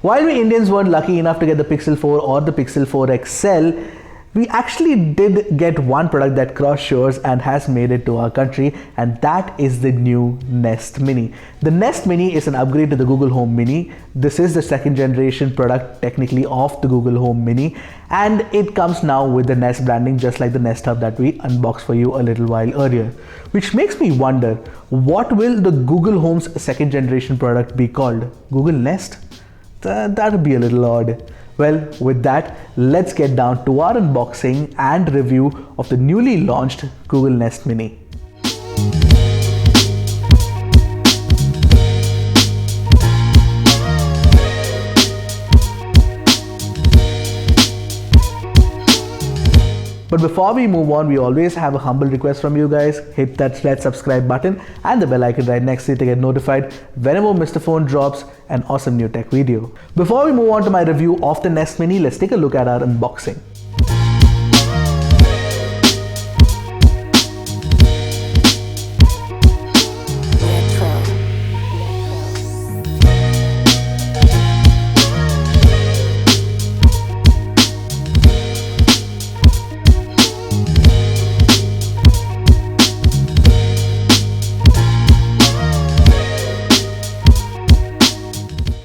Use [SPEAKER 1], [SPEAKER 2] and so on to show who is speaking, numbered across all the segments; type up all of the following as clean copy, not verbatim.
[SPEAKER 1] While we Indians weren't lucky enough to get the Pixel 4 or the Pixel 4 XL, we actually did get one product that crossed shores and has made it to our country, and that is the new Nest Mini. The Nest Mini is an upgrade to the Google Home Mini. This is the second generation product technically of the Google Home Mini, and it comes now with the Nest branding just like the Nest Hub that we unboxed for you a little while earlier. Which makes me wonder, what will the Google Home's second generation product be called? Google Nest? That would be a little odd. Well, with that, let's get down to our unboxing and review of the newly launched Google Nest Mini. But before we move on, we always have a humble request from you guys. Hit that red subscribe button and the bell icon right next to it to get notified whenever Mr. Phone drops an awesome new tech video. Before we move on to my review of the Nest Mini, let's take a look at our unboxing.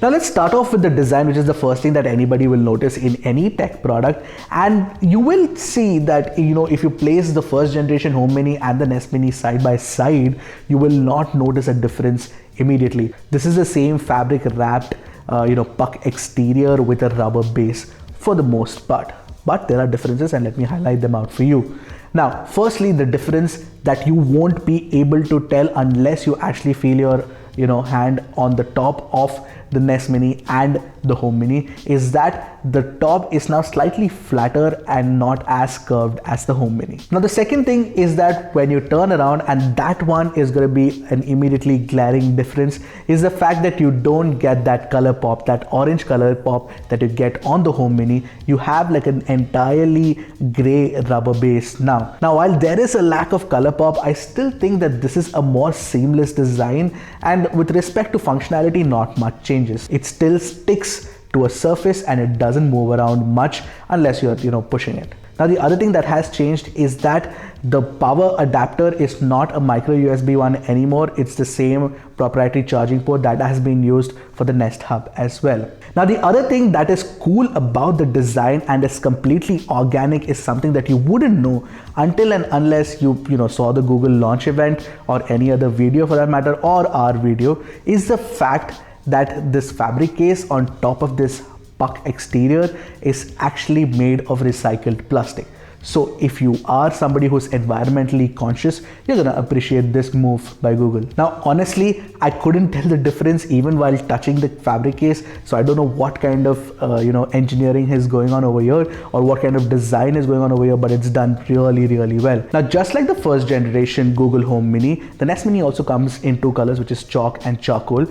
[SPEAKER 1] Now let's start off with the design, which is the first thing that anybody will notice in any tech product, and you will see that if you place the first generation Home Mini and the Nest Mini side by side, you will not notice a difference immediately. This is the same fabric wrapped puck exterior with a rubber base for the most part, but there are differences and let me highlight them out for you. Now firstly, the difference that you won't be able to tell unless you actually feel your hand on the top of the Nest Mini and the Home Mini is that the top is now slightly flatter and not as curved as the Home Mini. Now the second thing is that when you turn around, and that one is going to be an immediately glaring difference, is the fact that you don't get that color pop, that orange color pop that you get on the Home Mini. You have like an entirely gray rubber base now. Now while there is a lack of color pop, I still think that this is a more seamless design, and with respect to functionality, not much changes. It still sticks to a surface and it doesn't move around much unless you're pushing it. Now the other thing that has changed is that the power adapter is not a micro USB one anymore. It's the same proprietary charging port that has been used for the Nest Hub as well. Now the other thing that is cool about the design and is completely organic is something that you wouldn't know until and unless you saw the Google launch event or any other video for that matter, or our video, is the fact that this fabric case on top of this puck exterior is actually made of recycled plastic. So if you are somebody who's environmentally conscious, you're gonna appreciate this move by Google. Now honestly, I couldn't tell the difference even while touching the fabric case, so I don't know what kind of engineering is going on over here or what kind of design is going on over here, but it's done really well. Now just like the first generation Google Home Mini, the Nest Mini also comes in two colors, which is chalk and charcoal.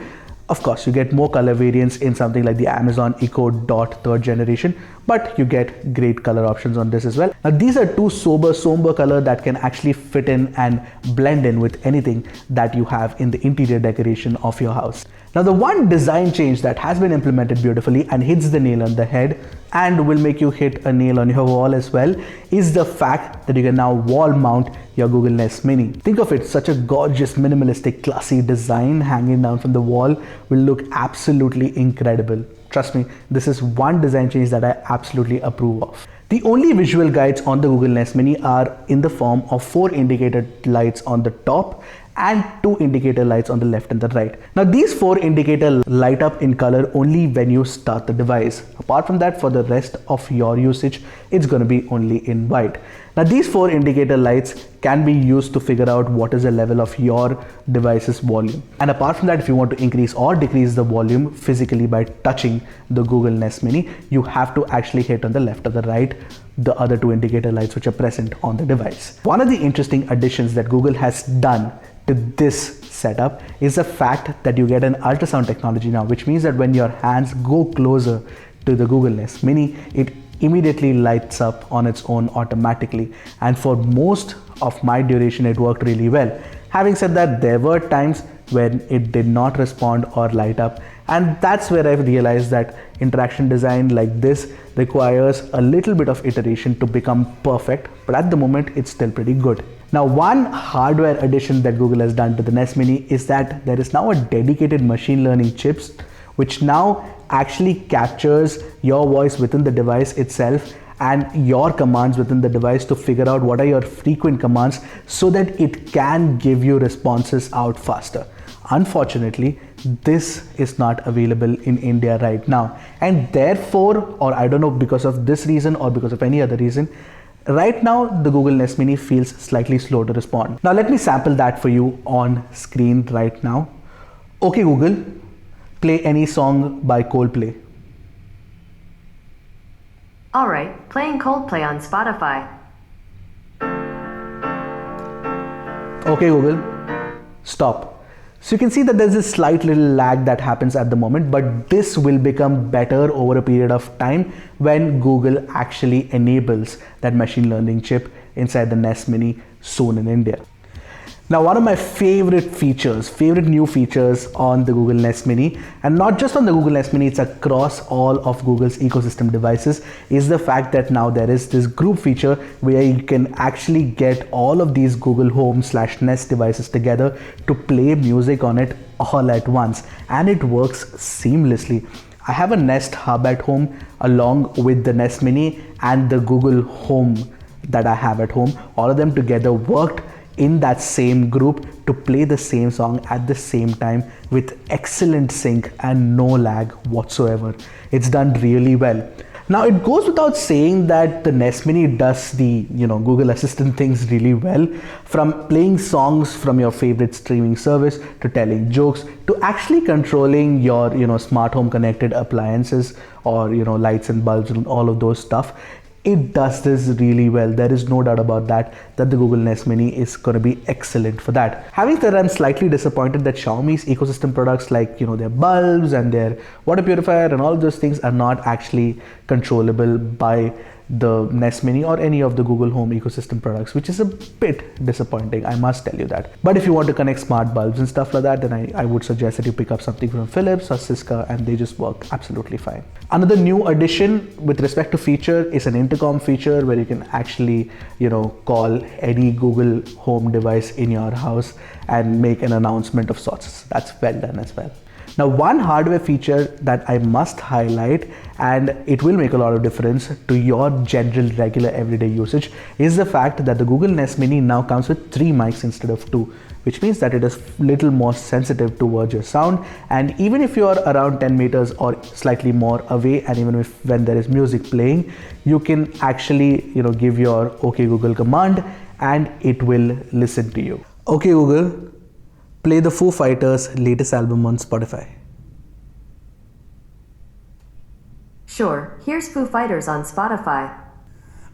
[SPEAKER 1] Of course, you get more color variants in something like the Amazon Echo Dot 3rd generation, but you get great color options on this as well. Now these are two somber color that can actually fit in and blend in with anything that you have in the interior decoration of your house. Now the one design change that has been implemented beautifully and hits the nail on the head and will make you hit a nail on your wall as well is the fact that you can now wall mount your Google Nest Mini. Think of it, such a gorgeous, minimalistic, classy design hanging down from the wall will look absolutely incredible. Trust me, this is one design change that I absolutely approve of. The only visual guides on the Google Nest Mini are in the form of 4 indicator lights on the top and 2 indicator lights on the left and the right. Now these 4 indicators light up in color only when you start the device. Apart from that, for the rest of your usage, it's going to be only in white. Now these 4 indicator lights can be used to figure out what is the level of your device's volume. And apart from that, if you want to increase or decrease the volume physically by touching the Google Nest Mini, you have to actually hit on the left or the right the other 2 indicator lights which are present on the device. One of the interesting additions that Google has done to this setup is the fact that you get an ultrasound technology now, which means that when your hands go closer to the Google Nest Mini, it immediately lights up on its own automatically, and for most of my duration it worked really well. Having said that, there were times when it did not respond or light up, And that's where I've realized that interaction design like this requires a little bit of iteration to become perfect, but at the moment it's still pretty good. Now, one hardware addition that Google has done to the Nest Mini is that there is now a dedicated machine learning chips which now actually captures your voice within the device itself and your commands within the device to figure out what are your frequent commands so that it can give you responses out faster. Unfortunately, this is not available in India right now, and therefore, or I don't know, because of this reason or because of any other reason, right now the Google Nest Mini feels slightly slow to respond. Now let me sample that for you on screen right now. Okay Google, play any song by Coldplay.
[SPEAKER 2] Alright, playing Coldplay on Spotify.
[SPEAKER 1] Okay Google, stop. So you can see that there's a slight little lag that happens at the moment, but this will become better over a period of time when Google actually enables that machine learning chip inside the Nest Mini soon in India. Now, one of my favorite new features on the Google Nest Mini, and not just on the Google Nest Mini, it's across all of Google's ecosystem devices, is the fact that now there is this group feature where you can actually get all of these Google Home/Nest devices together to play music on it all at once, and it works seamlessly. I have a Nest Hub at home along with the Nest Mini and the Google Home that I have at home. All of them together worked in that same group to play the same song at the same time with excellent sync and no lag whatsoever. It's done really well. Now it goes without saying that the Nest Mini does the Google Assistant things really well, from playing songs from your favorite streaming service to telling jokes to actually controlling your smart home connected appliances or lights and bulbs and all of those stuff. It does this really well. There is no doubt about that the Google Nest Mini is going to be excellent for that. Having said that, I'm slightly disappointed that Xiaomi's ecosystem products like their bulbs and their water purifier and all of those things are not actually controllable by the Nest Mini or any of the Google Home ecosystem products, which is a bit disappointing, I must tell you that. But if you want to connect smart bulbs and stuff like that, then I would suggest that you pick up something from Philips or Syska, and they just work absolutely fine. Another new addition with respect to feature is an intercom feature where you can actually call any Google Home device in your house and make an announcement of sorts. That's well done as well. Now, one hardware feature that I must highlight, and it will make a lot of difference to your general regular everyday usage, is the fact that the Google Nest Mini now comes with 3 mics instead of 2, which means that it is little more sensitive towards your sound. And even if you are around 10 meters or slightly more away, and even when there is music playing, you can actually give your OK Google command and it will listen to you. OK Google, play the Foo Fighters' latest album on Spotify.
[SPEAKER 2] Sure, here's Foo Fighters on Spotify.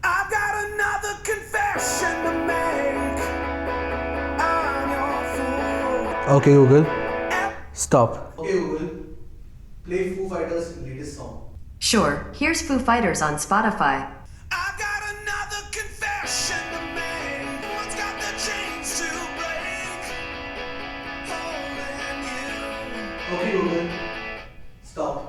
[SPEAKER 3] I've got another confession to make. I'm your fool.
[SPEAKER 1] Okay Google, stop. Okay Google, play Foo Fighters' latest song.
[SPEAKER 2] Sure, here's Foo Fighters on Spotify.
[SPEAKER 3] I've got another confession to make. What's got the chains to break? Holding you.
[SPEAKER 1] Okay Google, stop.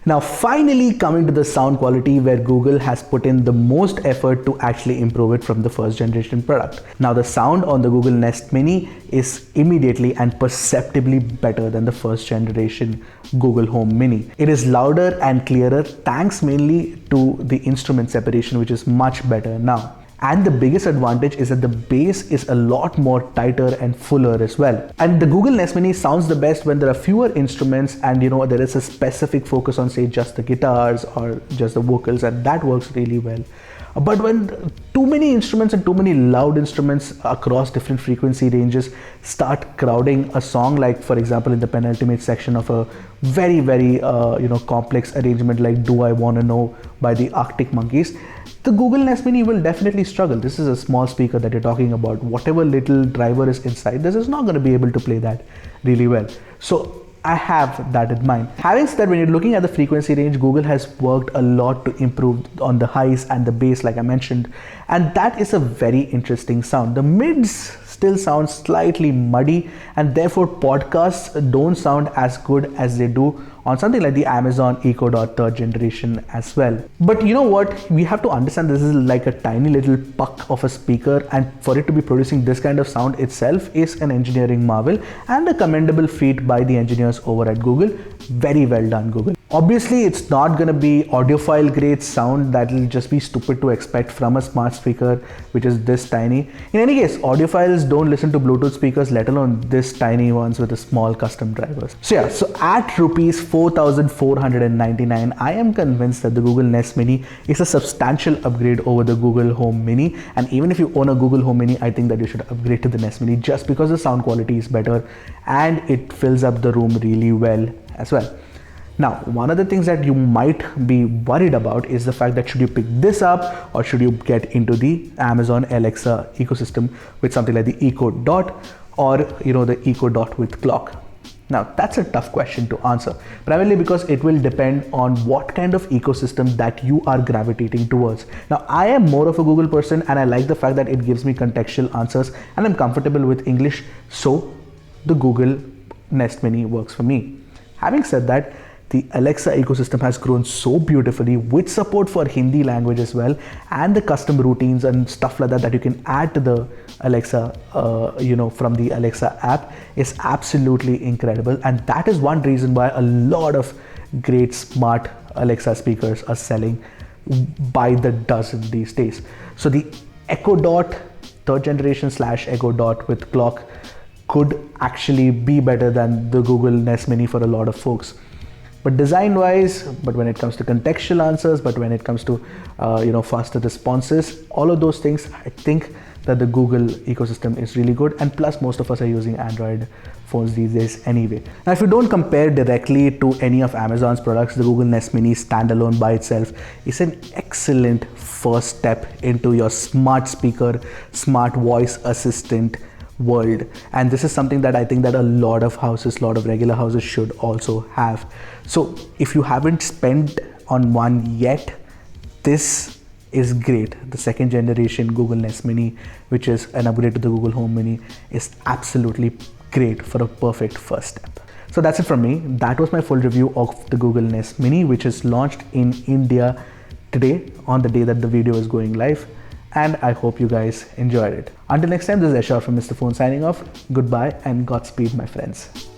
[SPEAKER 1] Now finally coming to the sound quality, where Google has put in the most effort to actually improve it from the first generation product. Now the sound on the Google Nest Mini is immediately and perceptibly better than the first generation Google Home Mini. It is louder and clearer thanks mainly to the instrument separation, which is much better now. And the biggest advantage is that the bass is a lot more tighter and fuller as well. And the Google Nest Mini sounds the best when there are fewer instruments and there is a specific focus on, say, just the guitars or just the vocals, and that works really well. But when too many instruments and too many loud instruments across different frequency ranges start crowding a song, like for example in the penultimate section of a very complex arrangement like Do I Wanna Know by the Arctic Monkeys, the Google Nest Mini will definitely struggle. This is a small speaker that you're talking about. Whatever little driver is inside, this is not going to be able to play that really well. So I have that in mind. Having said that, when you're looking at the frequency range, Google has worked a lot to improve on the highs and the bass, like I mentioned, and that is a very interesting sound. The mids still sounds slightly muddy, and therefore podcasts don't sound as good as they do on something like the Amazon Echo Dot 3rd generation as well. But you know what? We have to understand this is like a tiny little puck of a speaker, and for it to be producing this kind of sound itself is an engineering marvel and a commendable feat by the engineers over at Google. Very well done, Google. Obviously, it's not going to be audiophile grade sound that will just be stupid to expect from a smart speaker which is this tiny. In any case, audiophiles don't listen to Bluetooth speakers, let alone this tiny ones with a small custom drivers. So yeah, so at rupees 4,499, I am convinced that the Google Nest Mini is a substantial upgrade over the Google Home Mini. And even if you own a Google Home Mini, I think that you should upgrade to the Nest Mini just because the sound quality is better and it fills up the room really well as well. Now, one of the things that you might be worried about is the fact that should you pick this up or should you get into the Amazon Alexa ecosystem with something like the Echo Dot or the Echo Dot with clock. Now, that's a tough question to answer, primarily because it will depend on what kind of ecosystem that you are gravitating towards. Now, I am more of a Google person and I like the fact that it gives me contextual answers and I'm comfortable with English, so the Google Nest Mini works for me. Having said that, the Alexa ecosystem has grown so beautifully with support for Hindi language as well, and the custom routines and stuff like that you can add to the Alexa, from the Alexa app is absolutely incredible. And that is one reason why a lot of great smart Alexa speakers are selling by the dozen these days. So the Echo Dot 3rd generation / Echo Dot with clock could actually be better than the Google Nest Mini for a lot of folks. But design wise, but when it comes to contextual answers, but when it comes to faster responses, all of those things, I think that the Google ecosystem is really good. And plus, most of us are using Android phones these days anyway. Now, if you don't compare directly to any of Amazon's products, the Google Nest Mini standalone by itself is an excellent first step into your smart speaker, smart voice assistant world. And this is something that I think that a lot of regular houses should also have. So if you haven't spent on one yet, this is great. The 2nd generation Google Nest Mini, which is an upgrade to the Google Home Mini, is absolutely great for a perfect first step. So that's it from me. That was my full review of the Google Nest Mini, which is launched in India today on the day that the video is going live. And I hope you guys enjoyed it. Until next time, this is Ashar from Mr. Phone signing off. Goodbye and Godspeed, my friends.